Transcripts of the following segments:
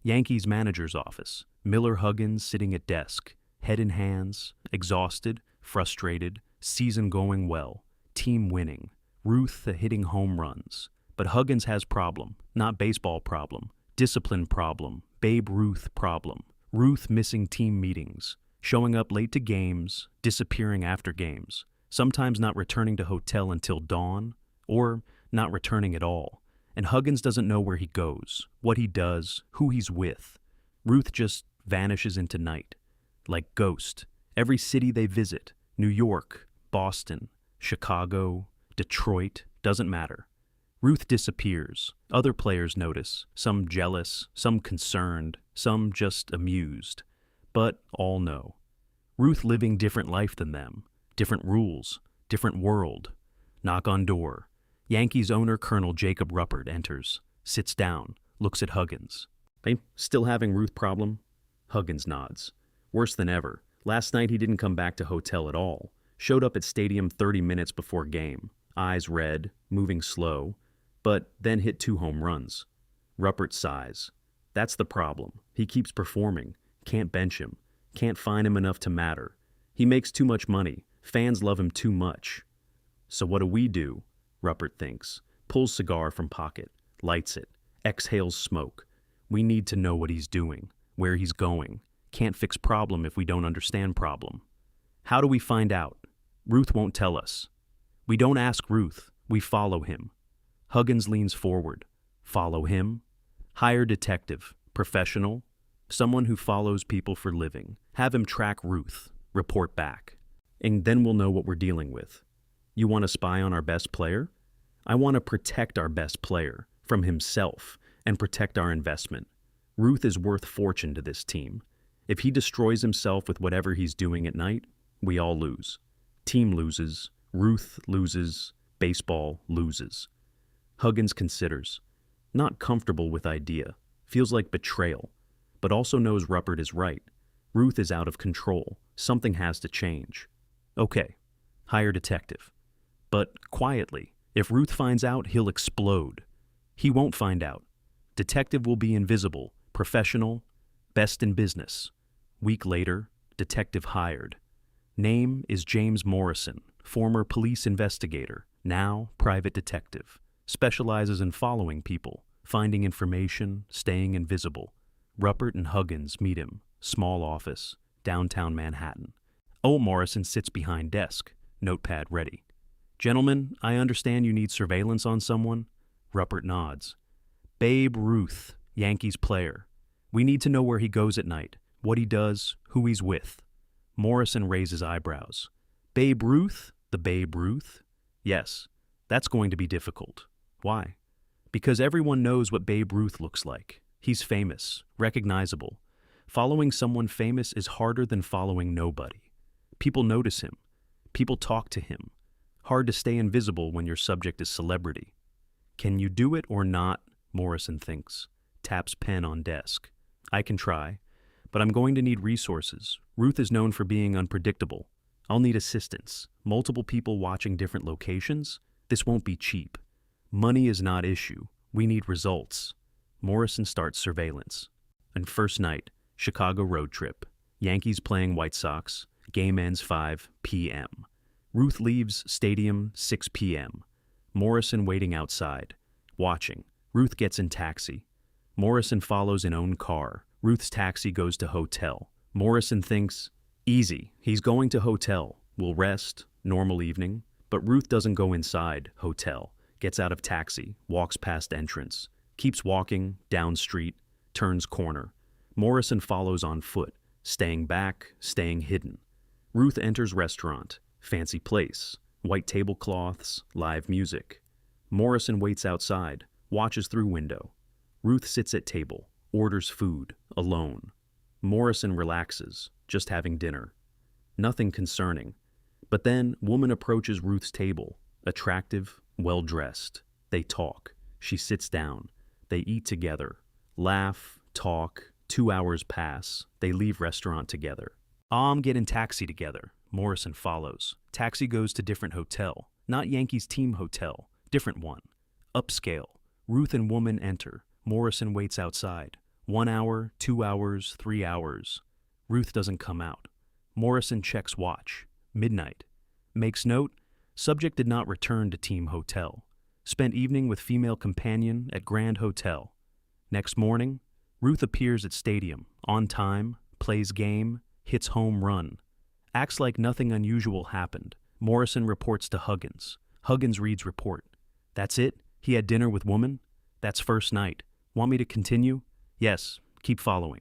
Yankees manager's office. Miller Huggins sitting at desk, head in hands, exhausted, frustrated, season going well, team winning. Ruth hitting home runs. But Huggins has problem, not baseball problem, discipline problem, Babe Ruth problem. Ruth missing team meetings, showing up late to games, disappearing after games, sometimes not returning to hotel until dawn, or not returning at all. And Huggins doesn't know where he goes, what he does, who he's with. Ruth just vanishes into night, like ghost. Every city they visit, New York, Boston, Chicago, Detroit, doesn't matter. Ruth disappears. Other players notice, some jealous, some concerned, some just amused. But all know. Ruth living different life than them, different rules, different world. Knock on door. Yankees owner Colonel Jacob Ruppert enters, sits down, looks at Huggins. Hey, still having Ruth problem? Huggins nods. Worse than ever. Last night he didn't come back to hotel at all. Showed up at stadium 30 minutes before game. Eyes red, moving slow, but then hit 2 home runs. Ruppert sighs. That's the problem. He keeps performing. Can't bench him. Can't find him enough to matter. He makes too much money. Fans love him too much. So what do? Ruppert thinks. Pulls cigar from pocket. Lights it. Exhales smoke. We need to know what he's doing. Where he's going. Can't fix problem if we don't understand problem. How do we find out? Ruth won't tell us. We don't ask Ruth. We follow him. Huggins leans forward. Follow him? Hire detective. Professional. Someone who follows people for living. Have him track Ruth. Report back. And then we'll know what we're dealing with. You want to spy on our best player? I want to protect our best player from himself and protect our investment. Ruth is worth fortune to this team. If he destroys himself with whatever he's doing at night, we all lose. Team loses. Ruth loses. Baseball loses. Huggins considers. Not comfortable with idea. Feels like betrayal. But also knows Ruppert is right. Ruth is out of control. Something has to change. Okay. Hire detective. But quietly. If Ruth finds out, he'll explode. He won't find out. Detective will be invisible. Professional. Best in business. Week later, detective hired. Name is James Morrison, former police investigator, now private detective. Specializes in following people, finding information, staying invisible. Ruppert and Huggins meet him, small office, downtown Manhattan. Old Morrison sits behind desk, notepad ready. Gentlemen, I understand you need surveillance on someone. Ruppert nods. Babe Ruth, Yankees player. We need to know where he goes at night, what he does, who he's with. Morrison raises eyebrows. Babe Ruth? The Babe Ruth? Yes, that's going to be difficult. Why? Because everyone knows what Babe Ruth looks like. He's famous, recognizable. Following someone famous is harder than following nobody. People notice him. People talk to him. Hard to stay invisible when your subject is celebrity. Can you do it or not? Morrison thinks. Taps pen on desk. I can try, but I'm going to need resources. Ruth is known for being unpredictable. I'll need assistance. Multiple people watching different locations? This won't be cheap. Money is not issue. We need results. Morrison starts surveillance. And first night, Chicago road trip. Yankees playing White Sox. Game ends 5 p.m. Ruth leaves stadium 6 p.m. Morrison waiting outside. Watching. Ruth gets in taxi. Morrison follows in own car. Ruth's taxi goes to hotel. Morrison thinks, easy, he's going to hotel. We'll rest, normal evening. But Ruth doesn't go inside, hotel. Gets out of taxi, walks past entrance. Keeps walking, down street, turns corner. Morrison follows on foot, staying back, staying hidden. Ruth enters restaurant, fancy place, white tablecloths, live music. Morrison waits outside, watches through window. Ruth sits at table, orders food, alone. Morrison relaxes, just having dinner. Nothing concerning. But then, woman approaches Ruth's table, attractive, well-dressed. They talk. She sits down. They eat together. Laugh, talk. 2 hours pass. They leave restaurant together. Get in taxi together. Morrison follows. Taxi goes to different hotel. Not Yankees team hotel. Different one. Upscale. Ruth and woman enter. Morrison waits outside. 1 hour, 2 hours, 3 hours. Ruth doesn't come out. Morrison checks watch. Midnight. Makes note, subject did not return to team hotel. Spent evening with female companion at Grand Hotel. Next morning, Ruth appears at stadium, on time, plays game, hits home run. Acts like nothing unusual happened. Morrison reports to Huggins. Huggins reads report. That's it? He had dinner with woman? That's first night. Want me to continue? Yes, keep following.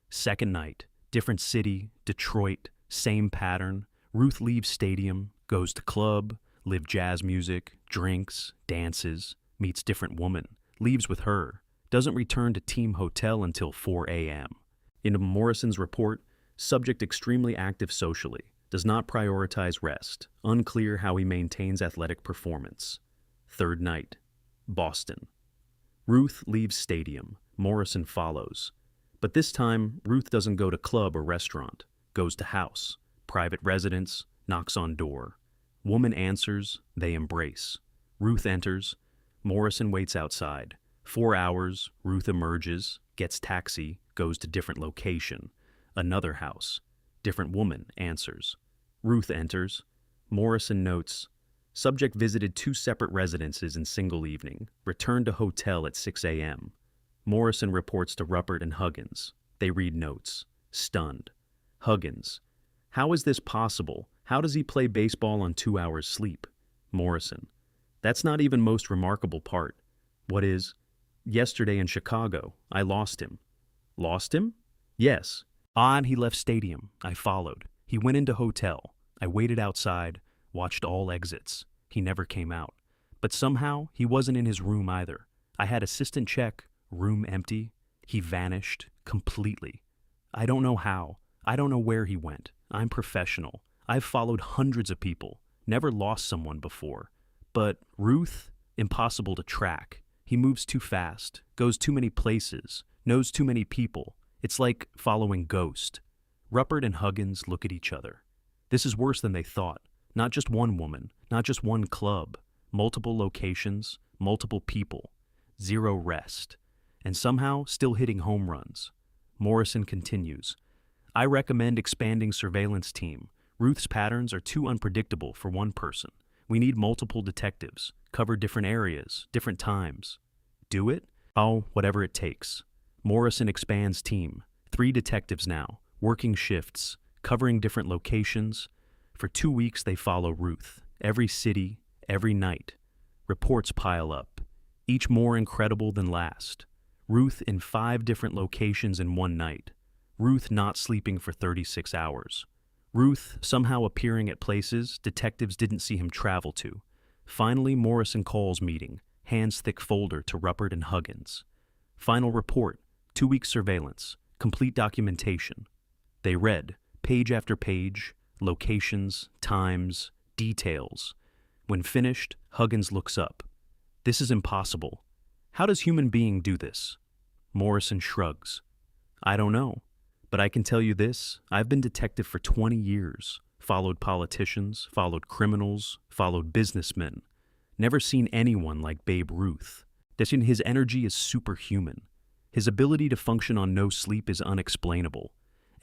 Second night, different city, Detroit, same pattern. Ruth leaves stadium, goes to club, live jazz music, drinks, dances, meets different woman, leaves with her, doesn't return to team hotel until 4 a.m. In Morrison's report, subject extremely active socially, does not prioritize rest, unclear how he maintains athletic performance. Third night, Boston. Ruth leaves stadium, Morrison follows. But this time, Ruth doesn't go to club or restaurant, goes to house, private residence, knocks on door. Woman answers, they embrace. Ruth enters, Morrison waits outside. 4 hours, Ruth emerges, gets taxi, goes to different location. Another house. Different woman answers. Ruth enters. Morrison notes, subject visited 2 separate residences in single evening, returned to hotel at 6 a.m. Morrison reports to Ruppert and Huggins. They read notes. Stunned. Huggins, how is this possible? How does he play baseball on 2 hours sleep? Morrison, that's not even most remarkable part. What is? Yesterday in Chicago, I lost him. Lost him? Yes. On he left stadium. I followed. He went into hotel. I waited outside, watched all exits. He never came out. But somehow, he wasn't in his room either. I had assistant check, room empty. He vanished completely. I don't know how. I don't know where he went. I'm professional. I've followed hundreds of people. Never lost someone before. But Ruth? Impossible to track. He moves too fast, goes too many places, knows too many people. It's like following Ghost. Ruppert and Huggins look at each other. This is worse than they thought. Not just one woman, not just one club. Multiple locations, multiple people. Zero rest. And somehow still hitting home runs. Morrison continues. I recommend expanding surveillance team. Ruth's patterns are too unpredictable for one person. We need multiple detectives, cover different areas, different times. Do it? Oh, whatever it takes. Morrison expands team. 3 detectives now, working shifts, covering different locations. For 2 weeks they follow Ruth, every city, every night. Reports pile up, each more incredible than last. Ruth in 5 different locations in one night. Ruth not sleeping for 36 hours. Ruth somehow appearing at places detectives didn't see him travel to. Finally, Morrison calls meeting, hands thick folder to Ruppert and Huggins. Final report, 2-week surveillance, complete documentation. They read, page after page, locations, times, details. When finished, Huggins looks up. This is impossible. How does human being do this? Morrison shrugs. I don't know. But I can tell you this, I've been detective for 20 years, followed politicians, followed criminals, followed businessmen. Never seen anyone like Babe Ruth. His energy is superhuman. His ability to function on no sleep is unexplainable.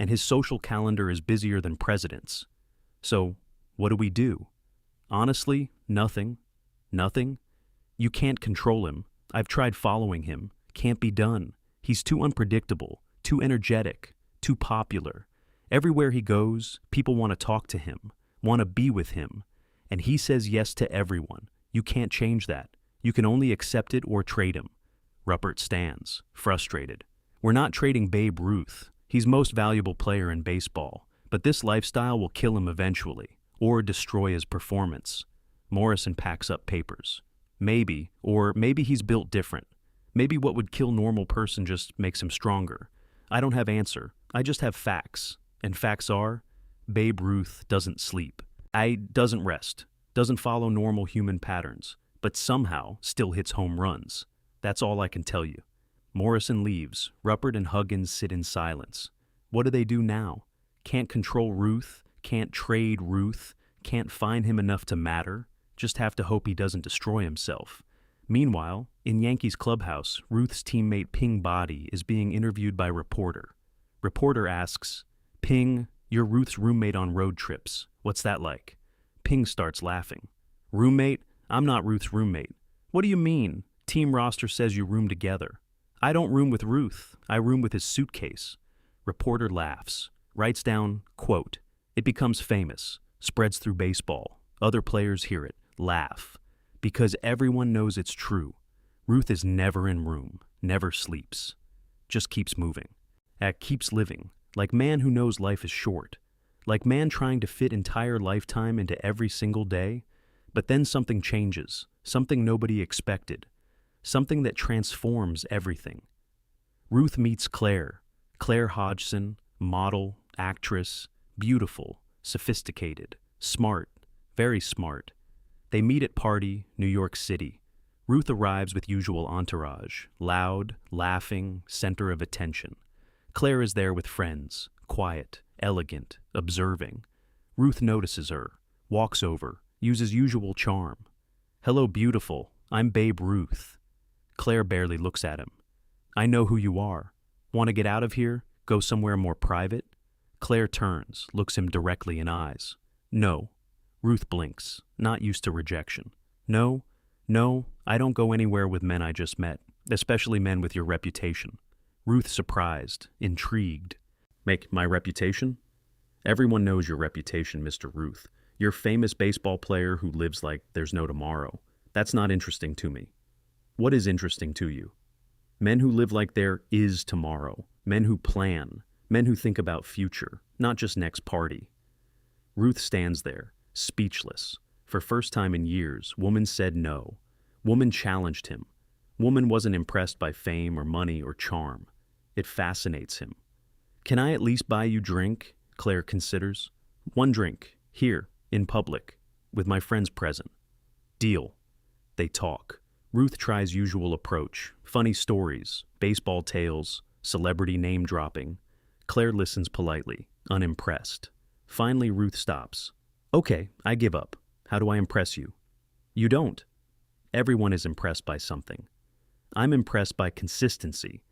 And his social calendar is busier than presidents. So, what do we do? Honestly, nothing. Nothing. You can't control him. I've tried following him. Can't be done. He's too unpredictable, too energetic. Too popular. Everywhere he goes, people want to talk to him, want to be with him. And he says yes to everyone. You can't change that. You can only accept it or trade him. Ruppert stands, frustrated. We're not trading Babe Ruth. He's most valuable player in baseball. But this lifestyle will kill him eventually, or destroy his performance. Morrison packs up papers. Maybe, or maybe he's built different. Maybe what would kill normal person just makes him stronger. I don't have answer. I just have facts. And facts are, Babe Ruth doesn't sleep. Doesn't rest. Doesn't follow normal human patterns. But somehow still hits home runs. That's all I can tell you. Morrison leaves. Ruppert and Huggins sit in silence. What do they do now? Can't control Ruth. Can't trade Ruth. Can't find him enough to matter. Just have to hope he doesn't destroy himself. Meanwhile, In Yankees clubhouse, Ruth's teammate Ping Body is being interviewed by reporter. Reporter asks, Ping, you're Ruth's roommate on road trips. What's that like? Ping starts laughing. Roommate? I'm not Ruth's roommate. What do you mean? Team roster says you room together. I don't room with Ruth. I room with his suitcase. Reporter laughs, writes down, quote, it becomes famous, spreads through baseball. Other players hear it, laugh. Because everyone knows it's true. Ruth is never in room, never sleeps. Just keeps moving. Keeps living, like man who knows life is short. Like man trying to fit entire lifetime into every single day. But then something changes, something nobody expected. Something that transforms everything. Ruth meets Claire. Claire Hodgson, model, actress, beautiful, sophisticated, smart, very smart. They meet at party, New York City. Ruth arrives with usual entourage, loud, laughing, center of attention. Claire is there with friends, quiet, elegant, observing. Ruth notices her, walks over, uses usual charm. Hello, beautiful, I'm Babe Ruth. Claire barely looks at him. I know who you are. Want to get out of here? Go somewhere more private? Claire turns, looks him directly in eyes. No. Ruth blinks, not used to rejection. No, I don't go anywhere with men I just met, especially men with your reputation. Ruth surprised, intrigued. Make my reputation? Everyone knows your reputation, Mr. Ruth. You're a famous baseball player who lives like there's no tomorrow. That's not interesting to me. What is interesting to you? Men who live like there is tomorrow. Men who plan. Men who think about future, not just next party. Ruth stands there, speechless. For first time in years, woman said no. Woman challenged him. Woman wasn't impressed by fame or money or charm. It fascinates him. Can I at least buy you drink? Claire considers. One drink, here, in public, with my friends present. Deal. They talk. Ruth tries usual approach, funny stories, baseball tales, celebrity name dropping. Claire listens politely, unimpressed. Finally, Ruth stops. Okay, I give up. How do I impress you? You don't. Everyone is impressed by something. I'm impressed by consistency,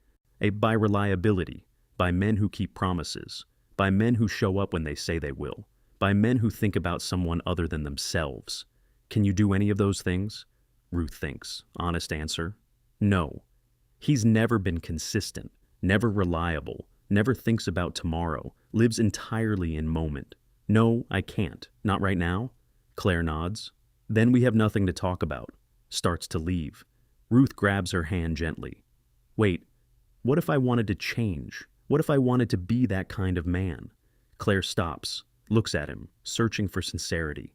by reliability, by men who keep promises, by men who show up when they say they will, by men who think about someone other than themselves. Can you do any of those things? Ruth thinks. Honest answer, no. He's never been consistent, never reliable, never thinks about tomorrow, lives entirely in moment. No, I can't. Not right now. Claire nods. Then we have nothing to talk about. Starts to leave. Ruth grabs her hand gently. Wait, what if I wanted to change? What if I wanted to be that kind of man? Claire stops, looks at him, searching for sincerity.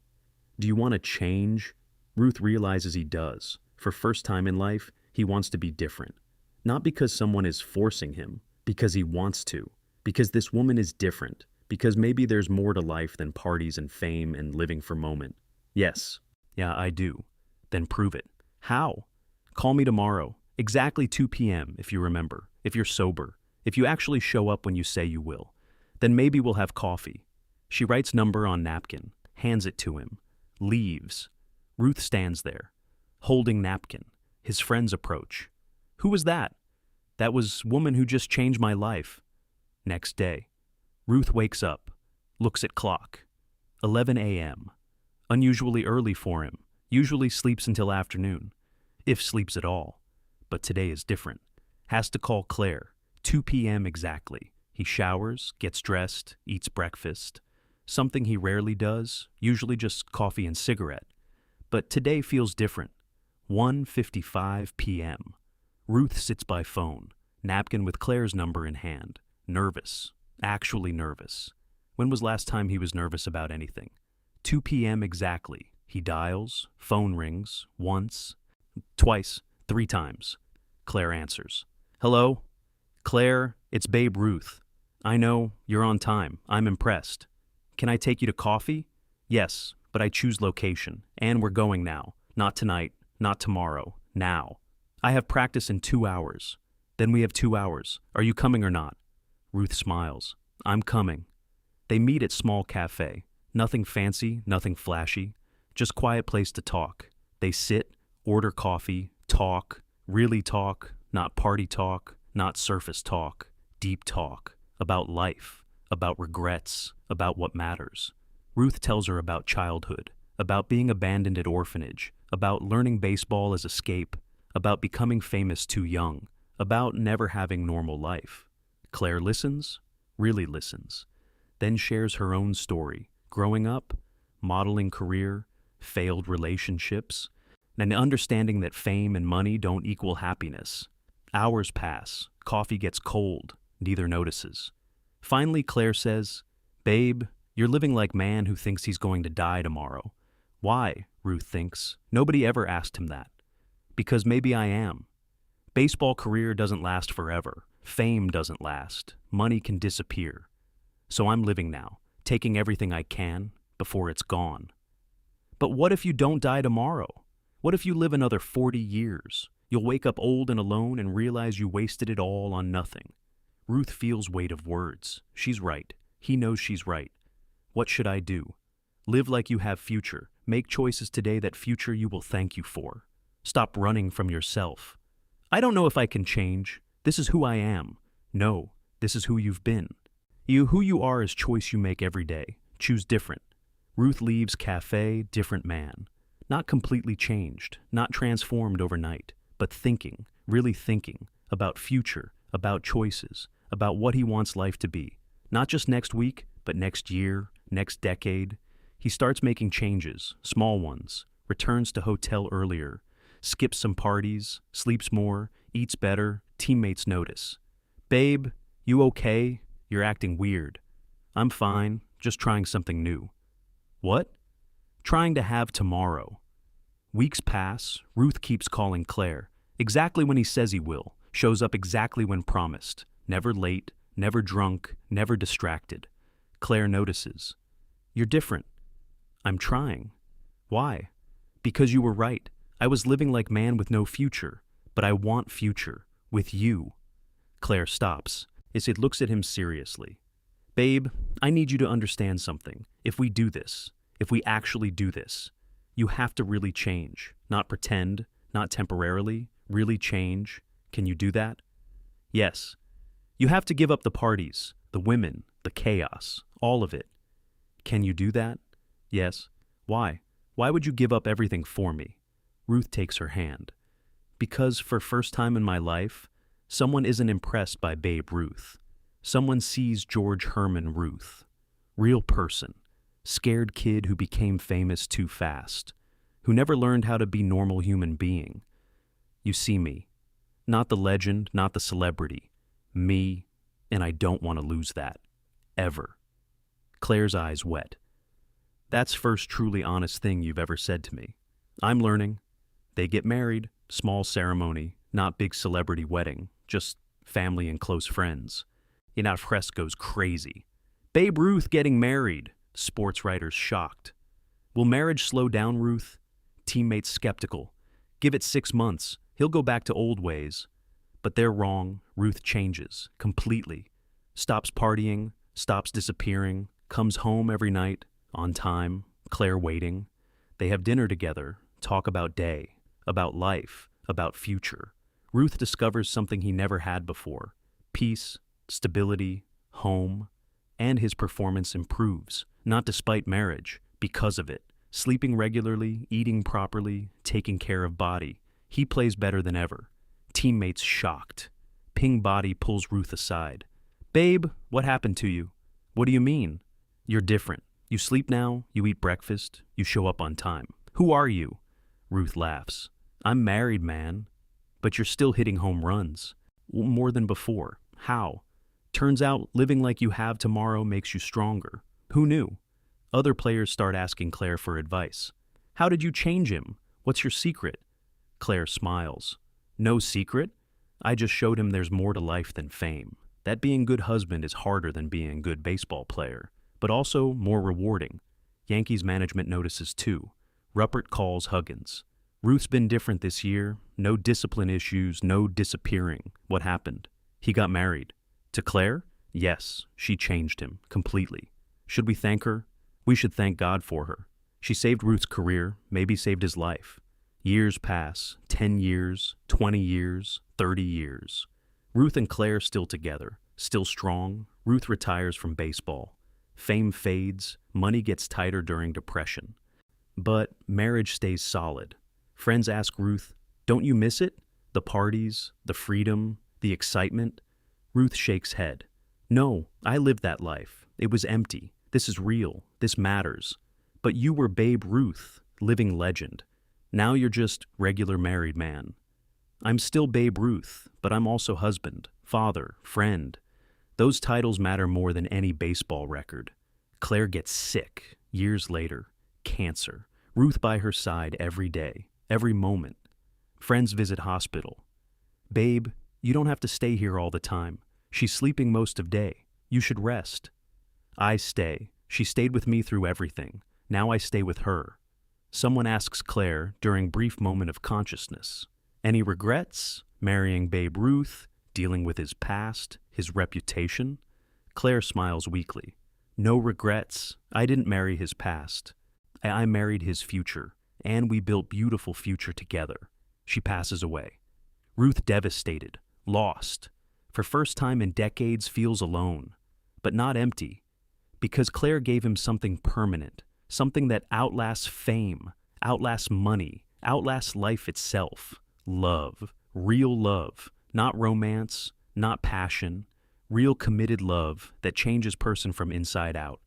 Do you want to change? Ruth realizes he does. For first time in life, he wants to be different. Not because someone is forcing him, because he wants to. Because this woman is different. Because maybe there's more to life than parties and fame and living for moment. Yes. Yeah, I do. Then prove it. How? Call me tomorrow. Exactly 2 p.m. if you remember. If you're sober. If you actually show up when you say you will. Then maybe we'll have coffee. She writes number on napkin, hands it to him, leaves. Ruth stands there, holding napkin. His friends approach. Who was that? That was woman who just changed my life. Next day. Ruth wakes up, looks at clock. 11 a.m. Unusually early for him. Usually sleeps until afternoon. If sleeps at all. But today is different. Has to call Claire. 2 p.m. exactly. He showers, gets dressed, eats breakfast. Something he rarely does, usually just coffee and cigarette. But today feels different. 1:55 p.m. Ruth sits by phone, napkin with Claire's number in hand. Nervous. Actually nervous. When was last time he was nervous about anything? 2 p.m. exactly. He dials, phone rings, once, twice, 3 times. Claire answers. Hello? Claire, it's Babe Ruth. I know, you're on time. I'm impressed. Can I take you to coffee? Yes, but I choose location. And we're going now. Not tonight, not tomorrow, now. I have practice in 2 hours. Then we have 2 hours. Are you coming or not? Ruth smiles. I'm coming. They meet at small cafe. Nothing fancy, nothing flashy. Just quiet place to talk. They sit, order coffee, talk. Really talk, not party talk, not surface talk, deep talk, about life, about regrets, about what matters. Ruth tells her about childhood, about being abandoned at orphanage, about learning baseball as escape, about becoming famous too young, about never having normal life. Claire listens, really listens, then shares her own story, growing up, modeling career, failed relationships, and understanding that fame and money don't equal happiness. Hours pass, coffee gets cold, neither notices. Finally, Claire says, "Babe, you're living like man who thinks he's going to die tomorrow." Why? Ruth thinks. Nobody ever asked him that. Because maybe I am. Baseball career doesn't last forever. Fame doesn't last. Money can disappear. So I'm living now, taking everything I can before it's gone. But what if you don't die tomorrow? What if you live another 40 years? You'll wake up old and alone and realize you wasted it all on nothing. Ruth feels weight of words. She's right. He knows she's right. What should I do? Live like you have future. Make choices today that future you will thank you for. Stop running from yourself. I don't know if I can change. This is who I am. No, this is who you've been. Who you are is choice you make every day. Choose different. Ruth leaves cafe, different man. Not completely changed, not transformed overnight, but thinking, really thinking, about future, about choices, about what he wants life to be. Not just next week, but next year, next decade. He starts making changes, small ones, returns to hotel earlier, skips some parties, sleeps more, eats better, teammates notice. "Babe, you okay? You're acting weird." "I'm fine, just trying something new." "What?" "Trying to have tomorrow." Weeks pass, Ruth keeps calling Claire, exactly when he says he will, shows up exactly when promised, never late, never drunk, never distracted. Claire notices. "You're different." "I'm trying." "Why?" "Because you were right. I was living like man with no future, but I want future, with you." Claire stops. It looks at him seriously. "Babe, I need you to understand something. If we do this, if we actually do this, you have to really change. Not pretend, not temporarily, really change. Can you do that?" "Yes." "You have to give up the parties, the women, the chaos, all of it." "Can you do that?" "Yes." "Why? Why would you give up everything for me?" Ruth takes her hand. "Because for first time in my life, someone isn't impressed by Babe Ruth. Someone sees George Herman Ruth. Real person. Scared kid who became famous too fast. Who never learned how to be normal human being. You see me. Not the legend, not the celebrity. Me, and I don't want to lose that. Ever." Claire's eyes wet. "That's first truly honest thing you've ever said to me. I'm learning." They get married, small ceremony, not big celebrity wedding, just family and close friends. Al Fresco's crazy. "Babe Ruth getting married." Sports writers shocked. "Will marriage slow down, Ruth?" Teammates skeptical. "Give it 6 months. He'll go back to old ways." But they're wrong. Ruth changes, completely. Stops partying, stops disappearing, comes home every night, on time, Claire waiting. They have dinner together, talk about day, about life, about future. Ruth discovers something he never had before. Peace, stability, home. And his performance improves, not despite marriage, because of it. Sleeping regularly, eating properly, taking care of body. He plays better than ever. Teammates shocked. Ping Body pulls Ruth aside. "Babe, what happened to you?" "What do you mean?" "You're different. You sleep now, you eat breakfast, you show up on time. Who are you?" Ruth laughs. "I'm married, man." "But you're still hitting home runs." "More than before." "How?" "Turns out living like you have tomorrow makes you stronger." "Who knew?" Other players start asking Claire for advice. "How did you change him? What's your secret?" Claire smiles. "No secret. I just showed him there's more to life than fame. That being a good husband is harder than being a good baseball player, but also more rewarding." Yankees management notices too. Ruppert calls Huggins. "Ruth's been different this year. No discipline issues, no disappearing. What happened?" "He got married." "To Claire?" "Yes, she changed him, completely." "Should we thank her?" "We should thank God for her. She saved Ruth's career, maybe saved his life." Years pass, 10 years, 20 years, 30 years. Ruth and Claire still together, still strong. Ruth retires from baseball. Fame fades, money gets tighter during depression. But marriage stays solid. Friends ask Ruth, "Don't you miss it? The parties, the freedom, the excitement?" Ruth shakes head. "No, I lived that life. It was empty. This is real. This matters. But you were Babe Ruth, living legend. Now you're just regular married man." "I'm still Babe Ruth, but I'm also husband, father, friend. Those titles matter more than any baseball record." Claire gets sick, years later. Cancer. Ruth by her side every day, every moment. Friends visit hospital. "Babe, you don't have to stay here all the time. She's sleeping most of day. You should rest." "I stay. She stayed with me through everything. Now I stay with her." Someone asks Claire during brief moment of consciousness, "Any regrets? Marrying Babe Ruth, dealing with his past, his reputation?" Claire smiles weakly. "No regrets. I didn't marry his past. I married his future, and we built beautiful future together." She passes away. Ruth, devastated, lost, for first time in decades, feels alone, but not empty, because Claire gave him something permanent, something that outlasts fame, outlasts money, outlasts life itself. Love, real love, not romance, not passion, real committed love that changes person from inside out.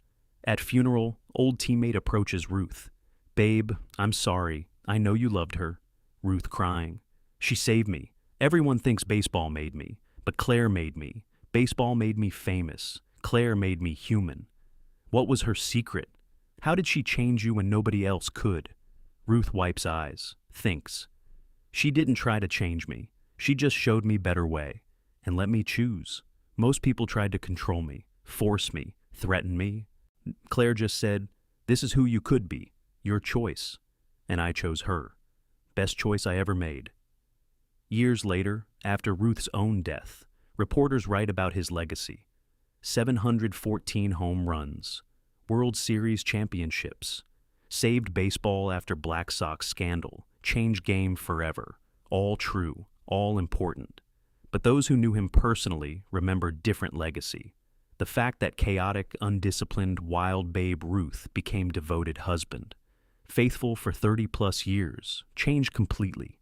At funeral, old teammate approaches Ruth. "Babe, I'm sorry. I know you loved her." Ruth crying. "She saved me. Everyone thinks baseball made me, but Claire made me. Baseball made me famous. Claire made me human." What was her secret? How did she change you when nobody else could? Ruth wipes eyes, thinks. "She didn't try to change me. She just showed me better way and let me choose. Most people tried to control me, force me, threaten me. Claire just said, 'This is who you could be, your choice.' And I chose her. Best choice I ever made." Years later, after Ruth's own death, reporters write about his legacy. 714 home runs, World Series championships, saved baseball after Black Sox scandal, changed game forever. All true, all important. But those who knew him personally remember different legacy. The fact that chaotic, undisciplined, wild Babe Ruth became devoted husband. Faithful for 30-plus years, changed completely.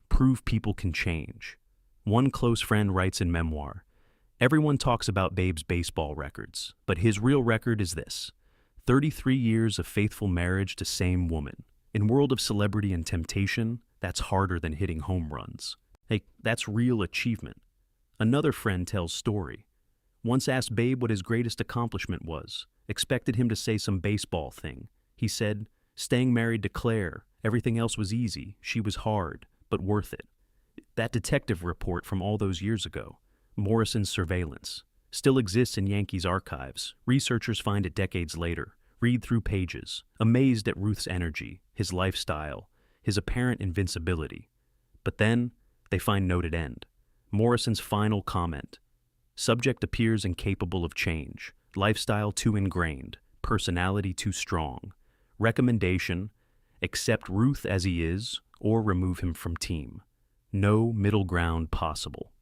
Prove people can change. One close friend writes in memoir, "Everyone talks about Babe's baseball records, but his real record is this: 33 years of faithful marriage to same woman. In world of celebrity and temptation, that's harder than hitting home runs. Hey, that's real achievement." Another friend tells story. Once asked Babe what his greatest accomplishment was, expected him to say some baseball thing. He said, "Staying married to Claire. Everything else was easy. She was hard, but worth it." That detective report from all those years ago, Morrison's surveillance, still exists in Yankees archives. Researchers find it decades later, read through pages, amazed at Ruth's energy, his lifestyle, his apparent invincibility. But then, they find noted end. Morrison's final comment: "Subject appears incapable of change, lifestyle too ingrained, personality too strong. Recommendation: accept Ruth as he is or remove him from team. No middle ground possible."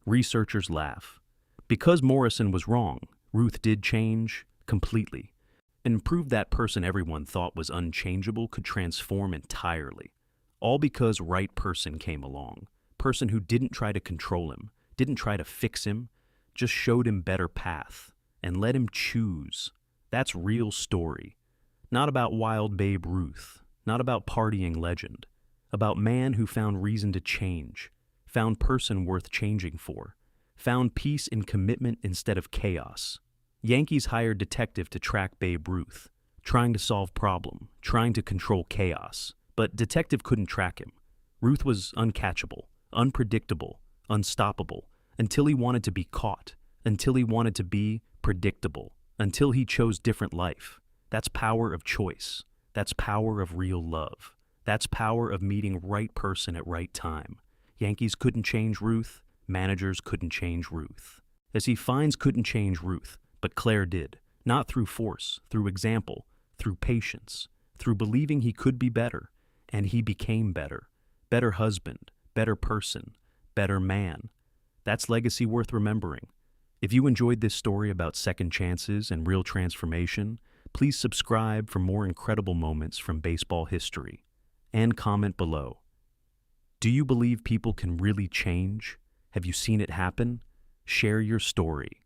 Researchers laugh. Because Morrison was wrong, Ruth did change completely, and proved that person everyone thought was unchangeable could transform entirely. All because right person came along. Person who didn't try to control him, didn't try to fix him, just showed him better path and let him choose. That's real story. Not about wild Babe Ruth, not about partying legend, about man who found reason to change, found person worth changing for, found peace in commitment instead of chaos. Yankees hired detective to track Babe Ruth, trying to solve problem, trying to control chaos, but detective couldn't track him. Ruth was uncatchable, unpredictable, unstoppable, until he wanted to be caught, until he wanted to be predictable, until he chose different life. That's power of choice. That's power of real love. That's power of meeting right person at right time. Yankees couldn't change Ruth. Managers couldn't change Ruth. As he finds couldn't change Ruth, but Claire did. Not through force, through example, through patience, through believing he could be better. And he became better. Better husband, better person, better man. That's legacy worth remembering. If you enjoyed this story about second chances and real transformation, please subscribe for more incredible moments from baseball history. And comment below. Do you believe people can really change? Have you seen it happen? Share your story.